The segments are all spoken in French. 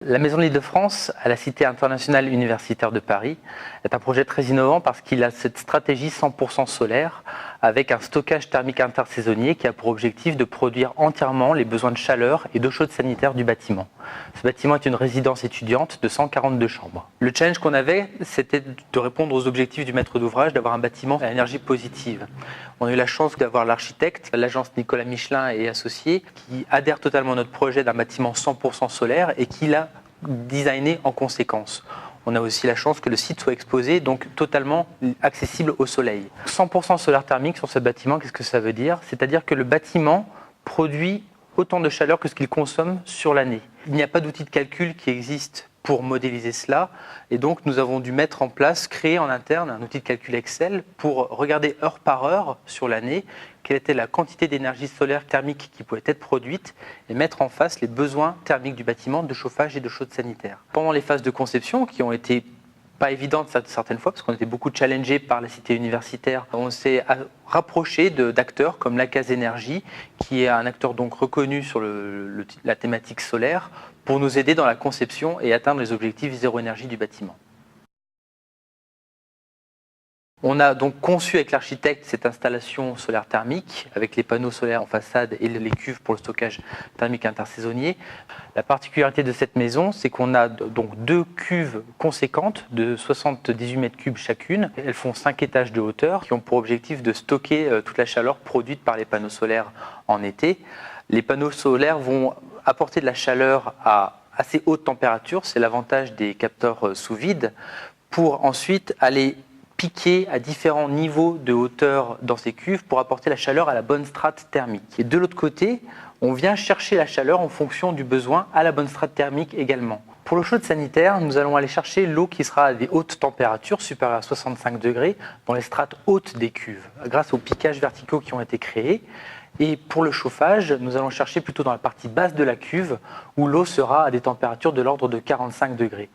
La Maison de l'Île-de-France, à la Cité internationale universitaire de Paris, est un projet très innovant parce qu'il a cette stratégie 100% solaire avec un stockage thermique intersaisonnier qui a pour objectif de produire entièrement les besoins de chaleur et d'eau chaude sanitaire du bâtiment. Ce bâtiment est une résidence étudiante de 142 chambres. Le challenge qu'on avait, c'était de répondre aux objectifs du maître d'ouvrage, d'avoir un bâtiment à énergie positive. On a eu la chance d'avoir l'architecte, l'agence Nicolas Michelin et associés, qui adhère totalement à notre projet d'un bâtiment 100% solaire et qui l'a designé en conséquence. On a aussi la chance que le site soit exposé, donc totalement accessible au soleil. 100% solaire thermique sur ce bâtiment, qu'est-ce que ça veut dire? C'est-à-dire que le bâtiment produit autant de chaleur que ce qu'il consomme sur l'année. Il n'y a pas d'outil de calcul qui existe pour modéliser cela, et donc nous avons dû mettre en place, créer en interne un outil de calcul Excel pour regarder heure par heure sur l'année quelle était la quantité d'énergie solaire thermique qui pouvait être produite et mettre en face les besoins thermiques du bâtiment de chauffage et de chaude sanitaire. Pendant les phases de conception qui ont été pas évidentes certaines fois parce qu'on était beaucoup challengés par la cité universitaire, on s'est rapproché d'acteurs comme la Case Énergie, qui est un acteur donc reconnu sur la thématique solaire, pour nous aider dans la conception et atteindre les objectifs zéro énergie du bâtiment. On a donc conçu avec l'architecte cette installation solaire thermique avec les panneaux solaires en façade et les cuves pour le stockage thermique intersaisonnier. La particularité de cette maison, c'est qu'on a donc deux cuves conséquentes de 78 mètres cubes chacune. Elles font 5 étages de hauteur qui ont pour objectif de stocker toute la chaleur produite par les panneaux solaires en été. Les panneaux solaires vont apporter de la chaleur à assez haute température, c'est l'avantage des capteurs sous vide, pour ensuite aller piquer à différents niveaux de hauteur dans ces cuves pour apporter la chaleur à la bonne strate thermique. Et de l'autre côté, on vient chercher la chaleur en fonction du besoin à la bonne strate thermique également. Pour l'eau chaude sanitaire, nous allons aller chercher l'eau qui sera à des hautes températures, supérieures à 65 degrés, dans les strates hautes des cuves, grâce aux piquages verticaux qui ont été créés. Et pour le chauffage, nous allons chercher plutôt dans la partie basse de la cuve, où l'eau sera à des températures de l'ordre de 45 degrés.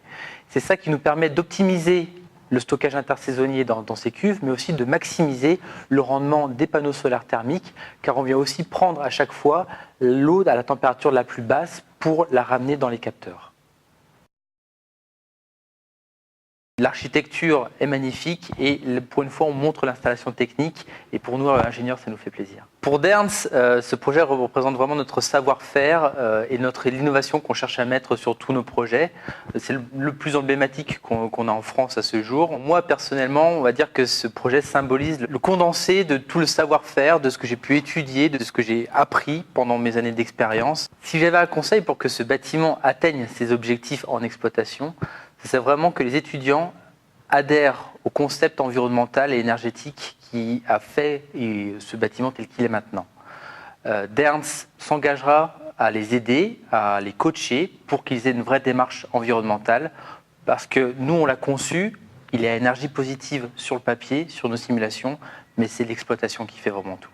C'est ça qui nous permet d'optimiser le stockage intersaisonnier dans ces cuves, mais aussi de maximiser le rendement des panneaux solaires thermiques, car on vient aussi prendre à chaque fois l'eau à la température la plus basse pour la ramener dans les capteurs. L'architecture est magnifique et pour une fois on montre l'installation technique et pour nous ingénieurs ça nous fait plaisir. Pour Derns, ce projet représente vraiment notre savoir-faire et l'innovation qu'on cherche à mettre sur tous nos projets. C'est le plus emblématique qu'on a en France à ce jour. Moi personnellement, on va dire que ce projet symbolise le condensé de tout le savoir-faire, de ce que j'ai pu étudier, de ce que j'ai appris pendant mes années d'expérience. Si j'avais un conseil pour que ce bâtiment atteigne ses objectifs en exploitation, c'est vraiment que les étudiants adhèrent au concept environnemental et énergétique qui a fait ce bâtiment tel qu'il est maintenant. Derns s'engagera à les aider, à les coacher pour qu'ils aient une vraie démarche environnementale parce que nous, on l'a conçu, il est à énergie positive sur le papier, sur nos simulations, mais c'est l'exploitation qui fait vraiment tout.